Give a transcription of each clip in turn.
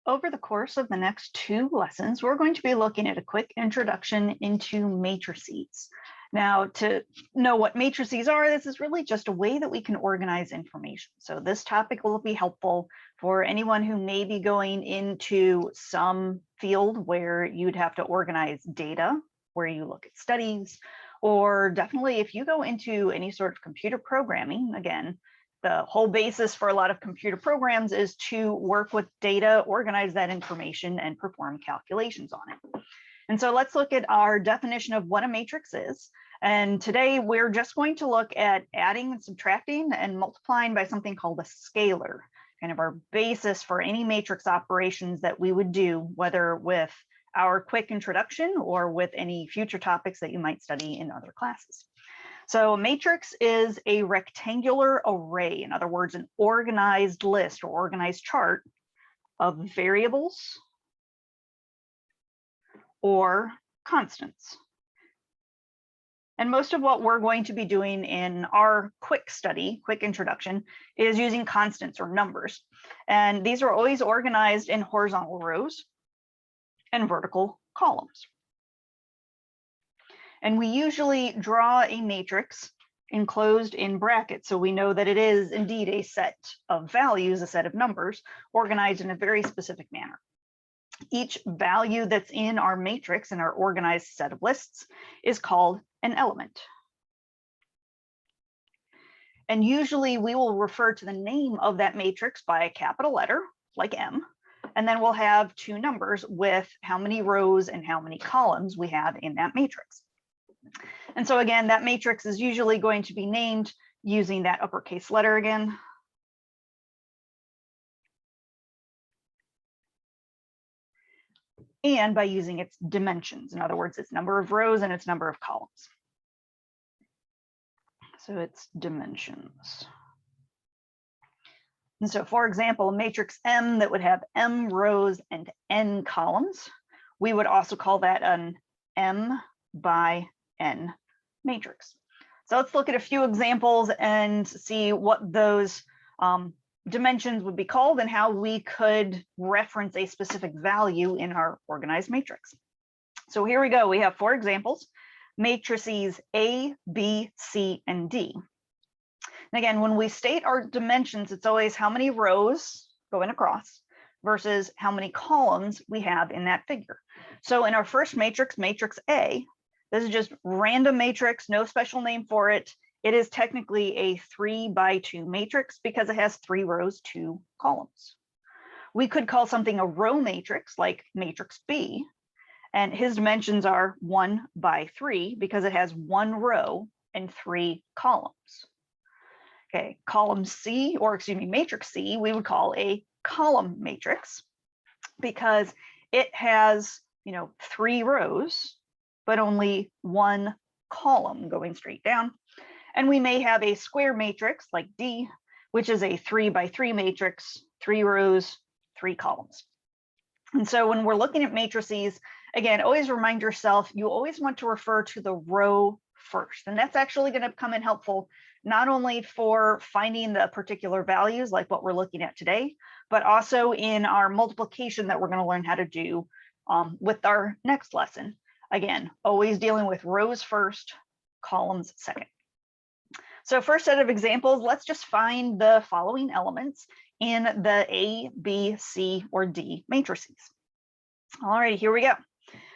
Over the course of the next 2 lessons, we're going to be looking at a quick introduction into matrices. Now, to know what matrices are, this is really just a way that we can organize information. So this topic will be helpful for anyone who may be going into some field where you'd have to organize data, where you look at studies, or definitely if you go into any sort of computer programming. Again, the whole basis for a lot of computer programs is to work with data, organize that information, and perform calculations on it. And so let's look at our definition of what a matrix is. And today we're just going to look at adding and subtracting and multiplying by something called a scalar, kind of our basis for any matrix operations that we would do, whether with our quick introduction or with any future topics that you might study in other classes. So a matrix is a rectangular array, in other words, an organized list or organized chart of variables or constants. And most of what we're going to be doing in our quick introduction, is using constants or numbers. And these are always organized in horizontal rows and vertical columns. And we usually draw a matrix enclosed in brackets, so we know that it is indeed a set of values, a set of numbers, organized in a very specific manner. Each value that's in our matrix, in our organized set of lists, is called an element. And usually we will refer to the name of that matrix by a capital letter, like M, and then we'll have 2 numbers with how many rows and how many columns we have in that matrix. And so again, that matrix is usually going to be named using that uppercase letter again. And by using its dimensions, in other words, its number of rows and its number of columns. So its dimensions. And so for example, a matrix M that would have M rows and N columns, we would also call that an M by N matrix. So let's look at a few examples and see what those dimensions would be called and how we could reference a specific value in our organized matrix. So here we go. We have 4 examples: matrices A, B, C, and D. And again, when we state our dimensions, it's always how many rows going across versus how many columns we have in that figure. So in our first matrix, matrix A, this is just random matrix, no special name for it. It is technically a 3 by 2 matrix because it has 3 rows, 2 columns. We could call something a row matrix like matrix B, and his dimensions are 1 by 3 because it has 1 row and 3 columns. Okay, matrix C, we would call a column matrix because it has, 3 rows, but only 1 column going straight down. And we may have a square matrix like D, which is a 3 by 3 matrix, 3 rows, 3 columns. And so when we're looking at matrices, again, always remind yourself, you always want to refer to the row first. And that's actually going to come in helpful, not only for finding the particular values like what we're looking at today, but also in our multiplication that we're going to learn how to do with our next lesson. Again, always dealing with rows first, columns second. So first set of examples, let's just find the following elements in the A, B, C, or D matrices. All right, here we go.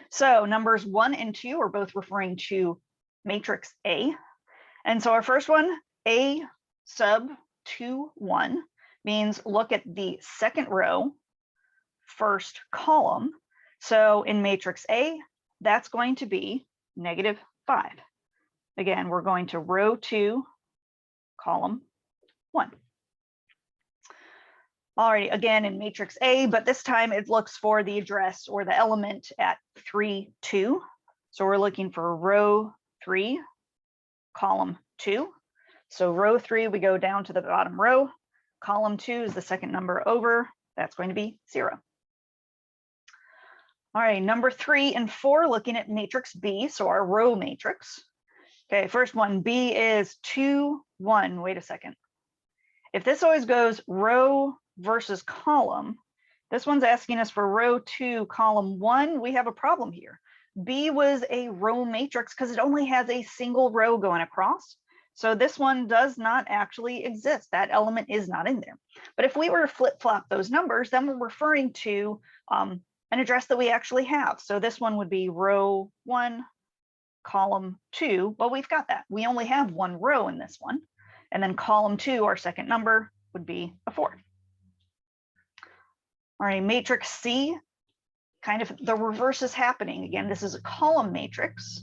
So numbers 1 and 2 are both referring to matrix A. And so our first one, A sub 2, 1, means look at the second row, first column. So in matrix A, that's going to be -5. Again, we're going to row 2, column 1. Alrighty, again in matrix A, but this time it looks for the address or the element at 3, 2. So we're looking for row 3, column 2. So row 3, we go down to the bottom row. Column 2 is the second number over. That's going to be 0. All right, number 3 and 4, looking at matrix B, so our row matrix. Okay, first one, B is 2, 1. Wait a second. If this always goes row versus column, This one's asking us for row 2, column 1. We have a problem here. B was a row matrix because it only has a single row going across. So this one does not actually exist. That element is not in there. But if we were to flip-flop those numbers, then we're referring to an address that we actually have. So this one would be row 1, column 2. Well, we've got that. We only have one row in this one. And then column 2, our second number, would be a 4. All right, matrix C, kind of the reverse is happening. Again, this is a column matrix.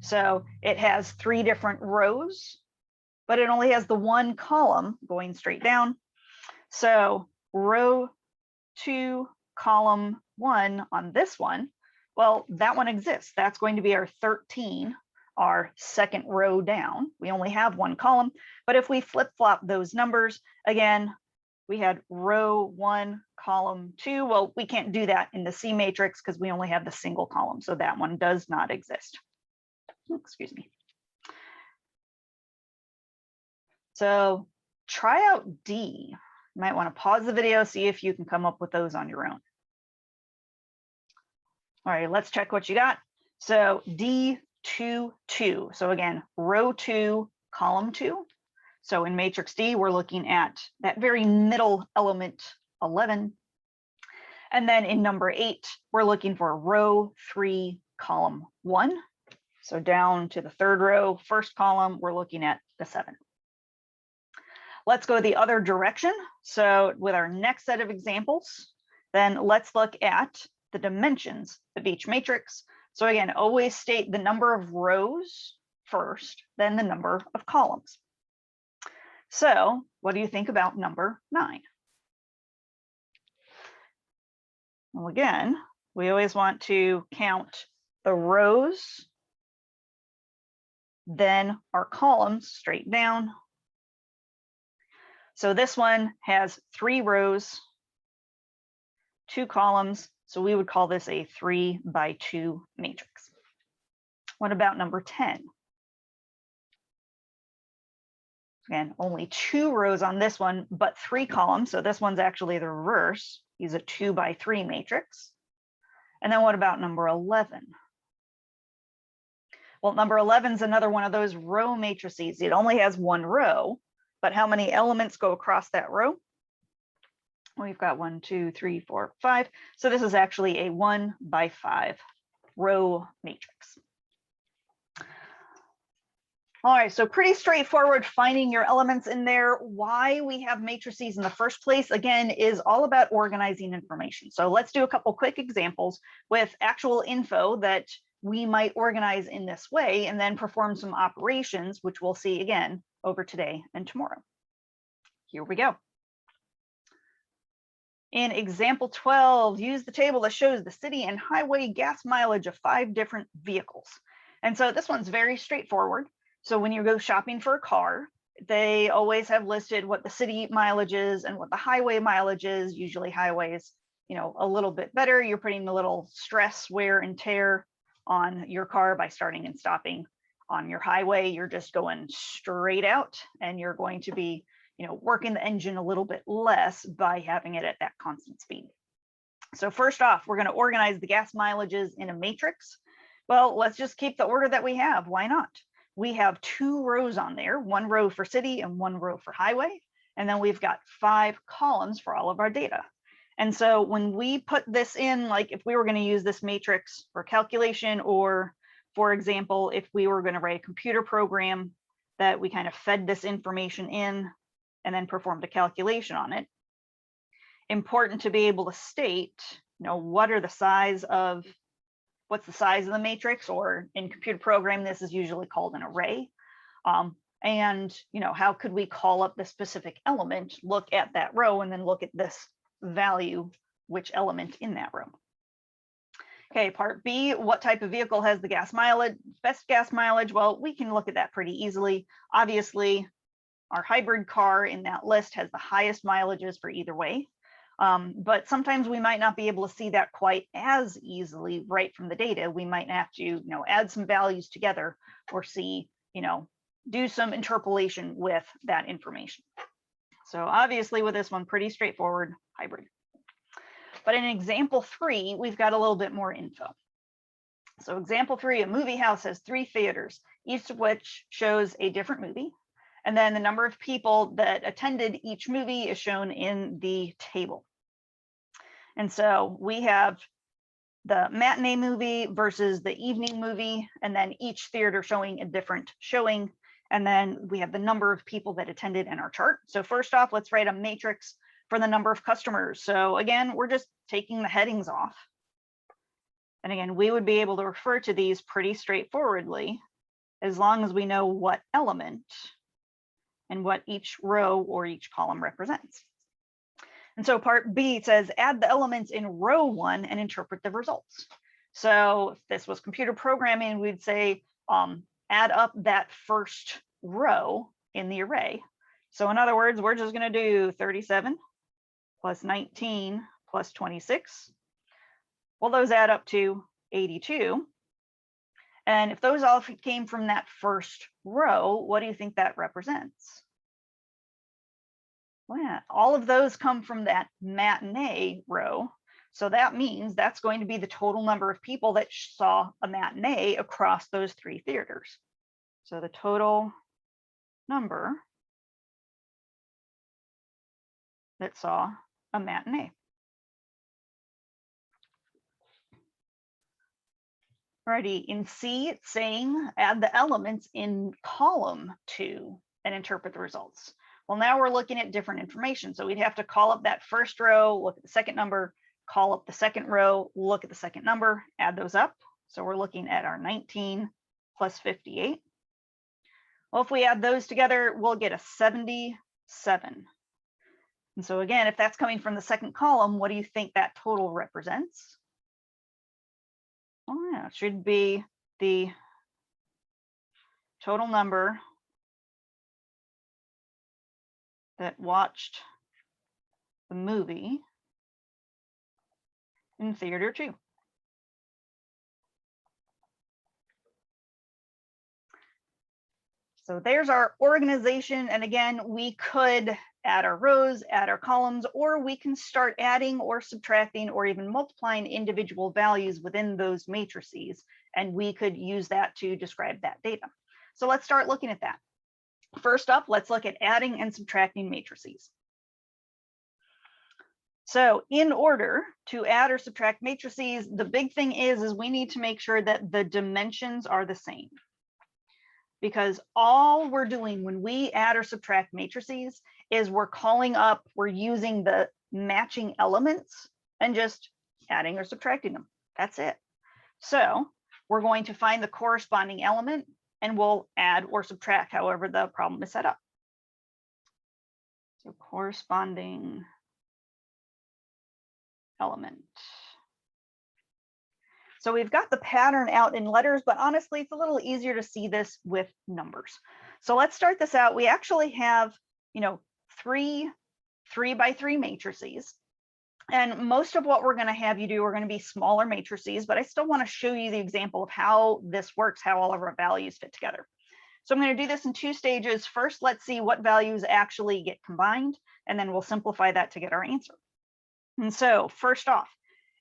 So it has 3 different rows, but it only has the one column going straight down. So row 2, column 1 on this one, well, that one exists. That's going to be our 13, our second row down. We only have one column, but if we flip-flop those numbers, again, we had row 1, column 2. Well, we can't do that in the C matrix because we only have the single column, so that one does not exist. Excuse me. So try out D. You might want to pause the video, see if you can come up with those on your own. All right, let's check what you got. So D 2, 2. So again, row 2, column 2. So in matrix D, we're looking at that very middle element 11. And then in number 8, we're looking for row 3, column 1. So down to the third row, first column, we're looking at the 7. Let's go the other direction. So with our next set of examples, then let's look at the dimensions of each matrix. So again, always state the number of rows first, then the number of columns. So what do you think about number 9? Well, again, we always want to count the rows, then our columns straight down. So this one has 3 rows, 2 columns. So we would call this a 3 by 2 matrix. What about number 10? Again, only 2 rows on this one, but 3 columns. So this one's actually the reverse. Use a 2 by 3 matrix. And then what about number 11? Well, number 11 is another one of those row matrices. It only has one row, but how many elements go across that row? We've got 1, 2, 3, 4, 5. So this is actually a 1 by 5 row matrix. All right, so pretty straightforward finding your elements in there. Why we have matrices in the first place, again, is all about organizing information. So let's do a couple quick examples with actual info that we might organize in this way, and then perform some operations, which we'll see again over today and tomorrow. Here we go. In example 12, use the table that shows the city and highway gas mileage of 5 different vehicles. And so this one's very straightforward. So when you go shopping for a car, they always have listed what the city mileage is and what the highway mileage is. Usually highways, you know, a little bit better. You're putting a little stress, wear and tear on your car by starting and stopping. On your highway, you're just going straight out, and you're going to be, you know, working the engine a little bit less by having it at that constant speed. So first off, we're going to organize the gas mileages in a matrix. Well, let's just keep the order that we have. Why not? We have 2 rows on there, 1 row for city and 1 row for highway. And then we've got 5 columns for all of our data. And so when we put this in, like if we were going to use this matrix for calculation, or for example, if we were going to write a computer program that we kind of fed this information in and then performed a calculation on it, important to be able to state, you know, what's the size of the matrix, or in computer program, this is usually called an array. And, you know, how could we call up the specific element, look at that row, and then look at this value, which element in that row. Okay, part B, what type of vehicle has the best gas mileage? Well, we can look at that pretty easily. Obviously, our hybrid car in that list has the highest mileages for either way. But sometimes we might not be able to see that quite as easily right from the data. We might have to, you know, add some values together, or see, you know, do some interpolation with that information. So obviously with this one, pretty straightforward, hybrid. But in example 3, we've got a little bit more info. So example 3, a movie house has 3 theaters, each of which shows a different movie. And then the number of people that attended each movie is shown in the table. And so we have the matinee movie versus the evening movie, and then each theater showing a different showing. And then we have the number of people that attended in our chart. So first off, let's write a matrix for the number of customers. So again, we're just taking the headings off. And again, we would be able to refer to these pretty straightforwardly as long as we know what element and what each row or each column represents. And so part B says, add the elements in row 1 and interpret the results. So if this was computer programming, we'd say, add up that first row in the array. So in other words, we're just going to do 37 plus 19 plus 26. Well, those add up to 82. And if those all came from that first row, what do you think that represents? Well, yeah, all of those come from that matinee row. So that means that's going to be the total number of people that saw a matinee across those 3 theaters. So the total number that saw a matinee. Alrighty, in C, it's saying add the elements in column 2 and interpret the results. Well, now we're looking at different information. So we'd have to call up that first row, look at the second number, call up the second row, look at the second number, add those up. So we're looking at our 19 plus 58. Well, if we add those together, we'll get a 77. And so again, if that's coming from the second column, what do you think that total represents? Oh yeah, it should be the total number that watched the movie in theater 2. So there's our organization. And again, we could add our rows, add our columns, or we can start adding or subtracting or even multiplying individual values within those matrices. And we could use that to describe that data. So let's start looking at that. First up, let's look at adding and subtracting matrices. So in order to add or subtract matrices, the big thing is we need to make sure that the dimensions are the same. Because all we're doing when we add or subtract matrices is we're using the matching elements and just adding or subtracting them. That's it. So we're going to find the corresponding element and we'll add or subtract however the problem is set up. So corresponding element. So we've got the pattern out in letters, but honestly, it's a little easier to see this with numbers. So let's start this out. We actually have, 3 3x3 matrices. And most of what we're going to have you do are going to be smaller matrices, but I still want to show you the example of how this works, how all of our values fit together. So I'm going to do this in 2 stages. First, let's see what values actually get combined, and then we'll simplify that to get our answer. And so first off,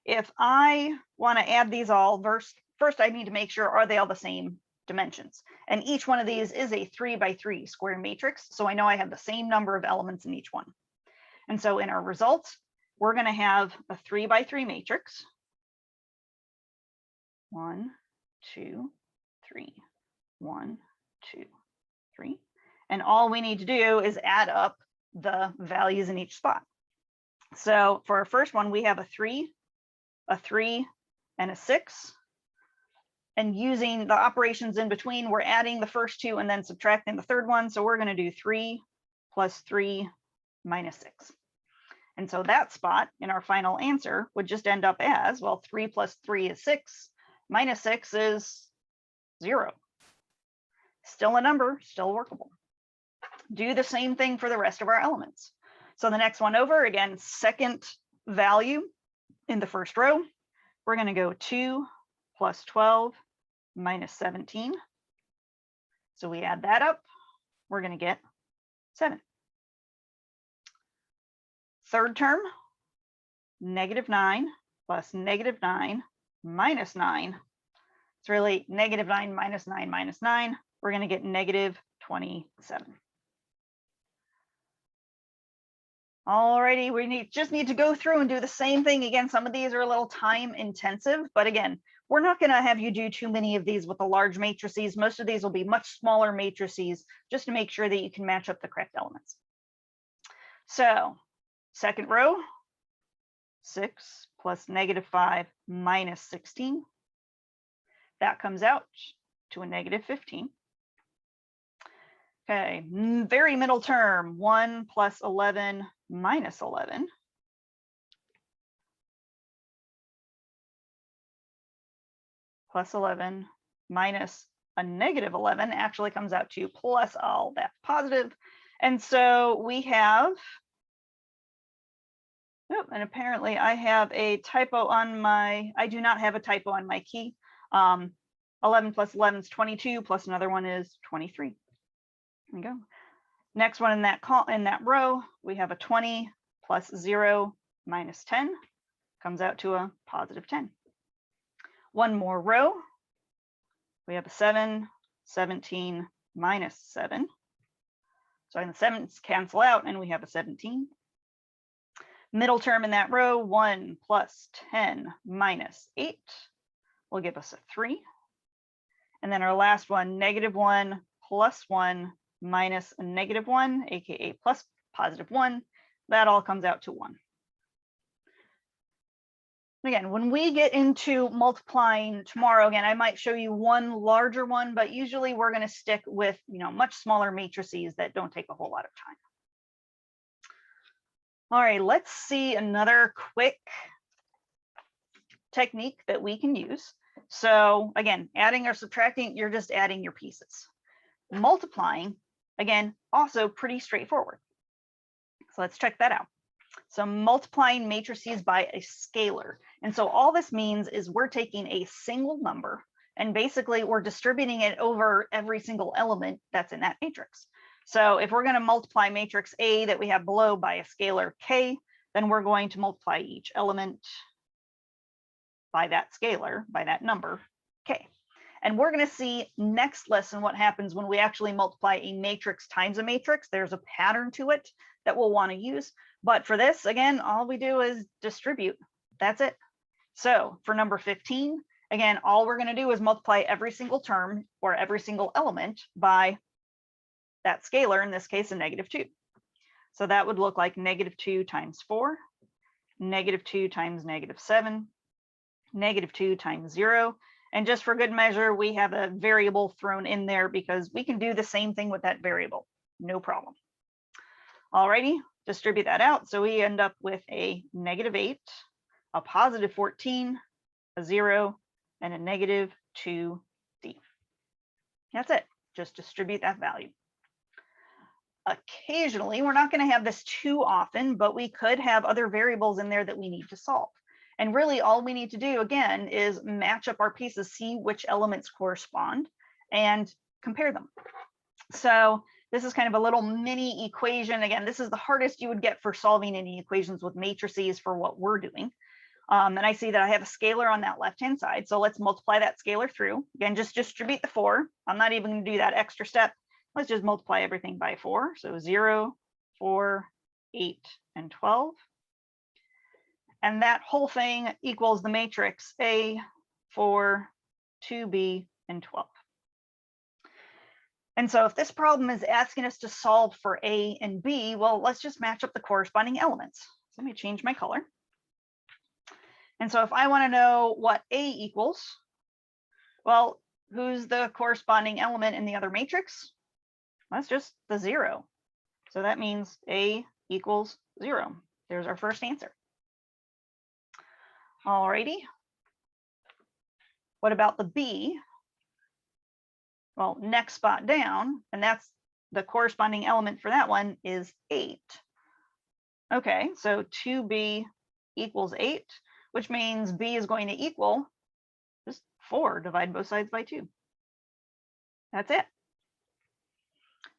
if I want to add these all, first I need to make sure, are they all the same dimensions? And each one of these is a 3x3 square matrix, so I know I have the same number of elements in each one. And so in our results, we're going to have a 3x3 matrix. 1, 2, 3, 1, 2, 3. And all we need to do is add up the values in each spot. So for our first one, we have a 3, and a 6. And using the operations in between, we're adding the first 2 and then subtracting the third one. So we're going to do 3 plus 3 minus 6. And so that spot in our final answer would just end up as, well, 3 plus 3 is 6, minus 6 is 0. Still a number, still workable. Do the same thing for the rest of our elements. So the next one over, again, second value in the first row, we're going to go 2 plus 12 minus 17. So we add that up, we're going to get 7. Third term, -9 plus -9 minus 9. It's really -9 minus 9 minus 9. We're going to get -27. Alrighty, we just need to go through and do the same thing again. Some of these are a little time intensive, but again, we're not going to have you do too many of these with the large matrices. Most of these will be much smaller matrices just to make sure that you can match up the correct elements. So second row, 6 plus -5 minus 16. That comes out to a -15. Okay, very middle term, 1 plus 11 minus 11. Plus 11 minus a -11 actually comes out to plus all that positive. And so we have, oh, and apparently I have a typo on my, I do not have a typo on my key. 11 plus 11 is 22, plus another one is 23. There we go. Next one in that row, we have a 20 plus 0 minus 10 comes out to a positive 10. One more row, we have a 7, 17 minus 7. So the 7's cancel out and we have a 17. Middle term in that row, 1 plus 10 minus 8 will give us a 3. And then our last one, -1 plus 1 minus a -1, aka plus positive 1, that all comes out to 1. Again, when we get into multiplying tomorrow, again, I might show you one larger one, but usually we're going to stick with, much smaller matrices that don't take a whole lot of time. All right, let's see another quick technique that we can use. So again, adding or subtracting, you're just adding your pieces. Multiplying, again, also pretty straightforward. So let's check that out. So multiplying matrices by a scalar. And so all this means is we're taking a single number and basically we're distributing it over every single element that's in that matrix. So if we're going to multiply matrix A that we have below by a scalar K, then we're going to multiply each element by that scalar, by that number K. And we're going to see next lesson what happens when we actually multiply a matrix times a matrix. There's a pattern to it that we'll want to use. But for this, again, all we do is distribute. That's it. So for number 15, again, all we're going to do is multiply every single term or every single element by that scalar, in this case, a -2. So that would look like -2 times 4, -2 times -7, -2 times 0. And just for good measure, we have a variable thrown in there because we can do the same thing with that variable, no problem. Alrighty, distribute that out. So we end up with a -8, a positive 14, a 0, and a -2D. That's it. Just distribute that value. Occasionally, we're not going to have this too often, but we could have other variables in there that we need to solve. And really all we need to do, again, is match up our pieces, see which elements correspond, and compare them. So this is kind of a little mini equation. Again, this is the hardest you would get for solving any equations with matrices for what we're doing. And I see that I have a scalar on that left-hand side. So let's multiply that scalar through. Again, just distribute the 4. I'm not even going to do that extra step. Let's just multiply everything by 4. So 0, 4, 8, and 12. And that whole thing equals the matrix A, 4, 2B, and 12. And so if this problem is asking us to solve for A and B, well, let's just match up the corresponding elements. So let me change my color. And so if I want to know what A equals, well, who's the corresponding element in the other matrix? That's just the 0. So that means A equals 0. There's our first answer. Alrighty. What about the B? Well, next spot down, and that's the corresponding element for that one is 8. Okay, so 2B equals 8, which means B is going to equal just 4, divide both sides by 2. That's it.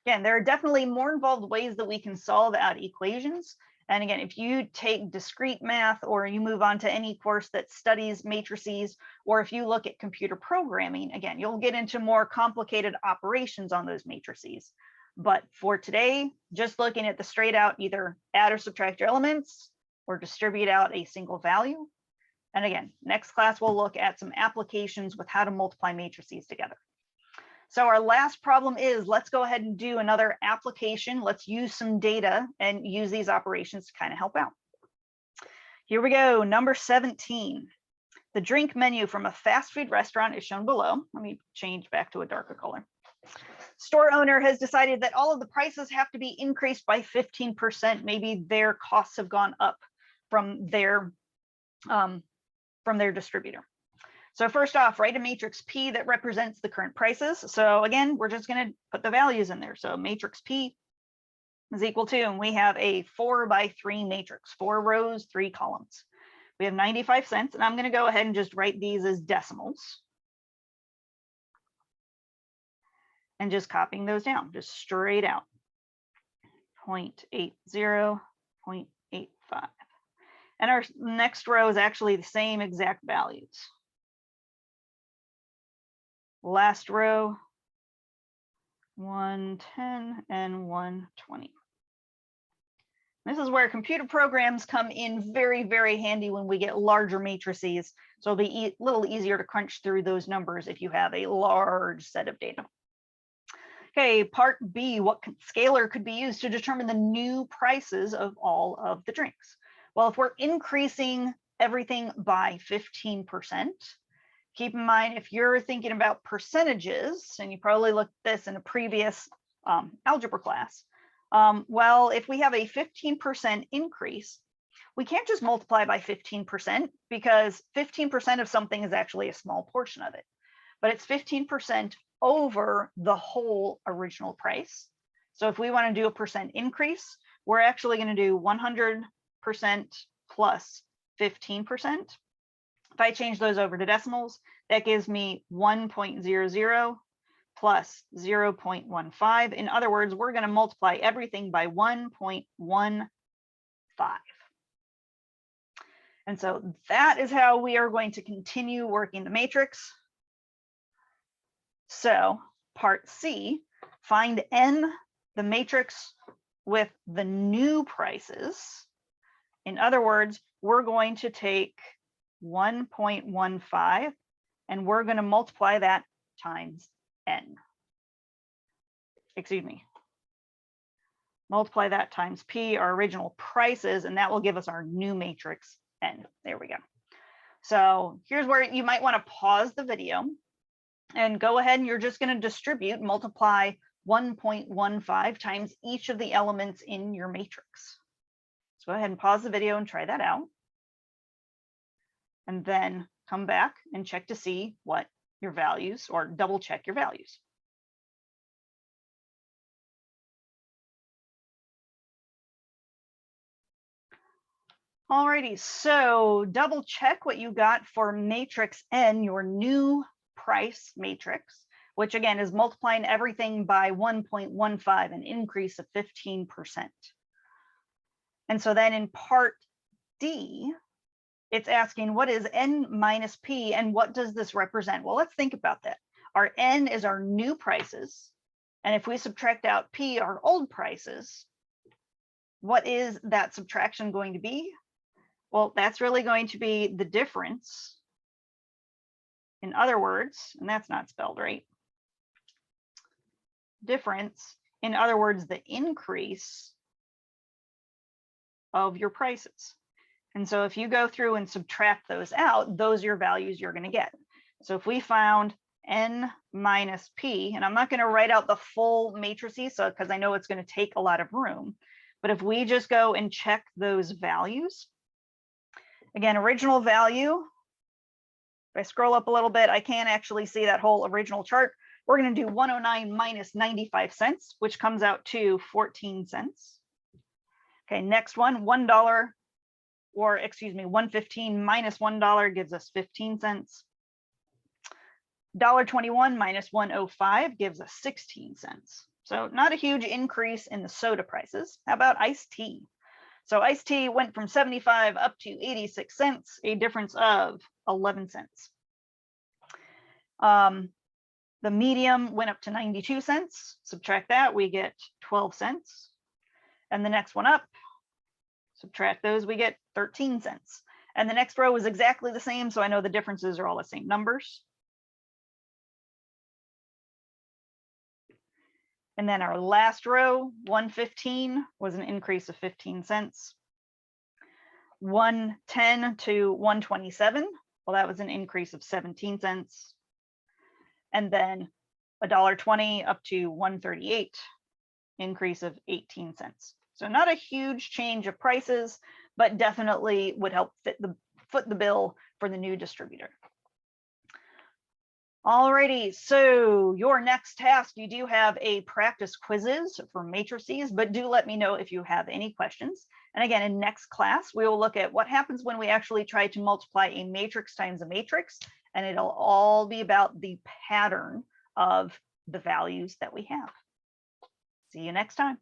Again, there are definitely more involved ways that we can solve out equations. And again, if you take discrete math or you move on to any course that studies matrices, or if you look at computer programming, again, you'll get into more complicated operations on those matrices. But for today, just looking at the straight out, either add or subtract your elements or distribute out a single value. And again, next class, we'll look at some applications with how to multiply matrices together. So our last problem is, let's go ahead and do another application. Let's use some data and use these operations to kind of help out. Here we go, number 17. The drink menu from a fast food restaurant is shown below. Let me change back to a darker color. Store owner has decided that all of the prices have to be increased by 15%. Maybe their costs have gone up from their distributor. So first off, write a matrix P that represents the current prices. So again, we're just going to put the values in there. So matrix P is equal to, and we have a 4x3 matrix, 4 rows, 3 columns. We have 95 cents, and I'm going to go ahead and just write these as decimals. And just copying those down, just straight out. 0.80, 0.85. And our next row is actually the same exact values. Last row, 110 and 120. This is where computer programs come in very, very handy when we get larger matrices. So it'll be a little easier to crunch through those numbers if you have a large set of data. Okay, part B, what scalar could be used to determine the new prices of all of the drinks? Well, if we're increasing everything by 15%, keep in mind, if you're thinking about percentages, and you probably looked at this in a previous algebra class, well, if we have a 15% increase, we can't just multiply by 15% because 15% of something is actually a small portion of it, but it's 15% over the whole original price. So if we want to do a percent increase, we're actually going to do 100% plus 15%. If I change those over to decimals, that gives me 1.00 plus 0.15. In other words, we're going to multiply everything by 1.15. And so that is how we are going to continue working the matrix. So part C, find N, the matrix with the new prices. In other words, we're going to take 1.15 and we're going to multiply that times N. Excuse me. Multiply that times P, our original prices, and that will give us our new matrix N. There we go. So here's where you might want to pause the video and go ahead, and you're just going to distribute, multiply 1.15 times each of the elements in your matrix. So go ahead and pause the video and try that out. And then come back and check to see what your values, or double check your values. Alrighty, so double check what you got for matrix N, your new price matrix, which again is multiplying everything by 1.15, an increase of 15%. And so then in part D, it's asking what is N minus P and what does this represent? Well, let's think about that. Our N is our new prices. And if we subtract out P, our old prices, what is that subtraction going to be? Well, that's really going to be the difference. In other words, and that's not spelled right. Difference, in other words, the increase of your prices. And so if you go through and subtract those out, those are your values you're going to get. So if we found N minus P, and I'm not going to write out the full matrices because I know it's going to take a lot of room, but if we just go and check those values, again, original value, if I scroll up a little bit, I can't actually see that whole original chart. We're going to do 109 minus 95 cents, which comes out to 14 cents. Okay, next one, $1, or excuse me, 115 minus $1 gives us 15 cents. $1.21 minus 105 gives us 16 cents. So not a huge increase in the soda prices. How about iced tea? So iced tea went from 75 up to 86 cents, a difference of 11 cents. The medium went up to 92 cents. Subtract that, we get 12 cents. And the next one up, subtract those, we get 13 cents. And the next row is exactly the same, so I know the differences are all the same numbers. And then our last row, 115, was an increase of 15 cents. 110 to 127, well, that was an increase of 17 cents. And then $1.20 up to 138, increase of 18 cents. So not a huge change of prices, but definitely would help foot the bill for the new distributor. Alrighty, so your next task, you do have a practice quizzes for matrices, but do let me know if you have any questions. And again, in next class, we will look at what happens when we actually try to multiply a matrix times a matrix, and it'll all be about the pattern of the values that we have. See you next time.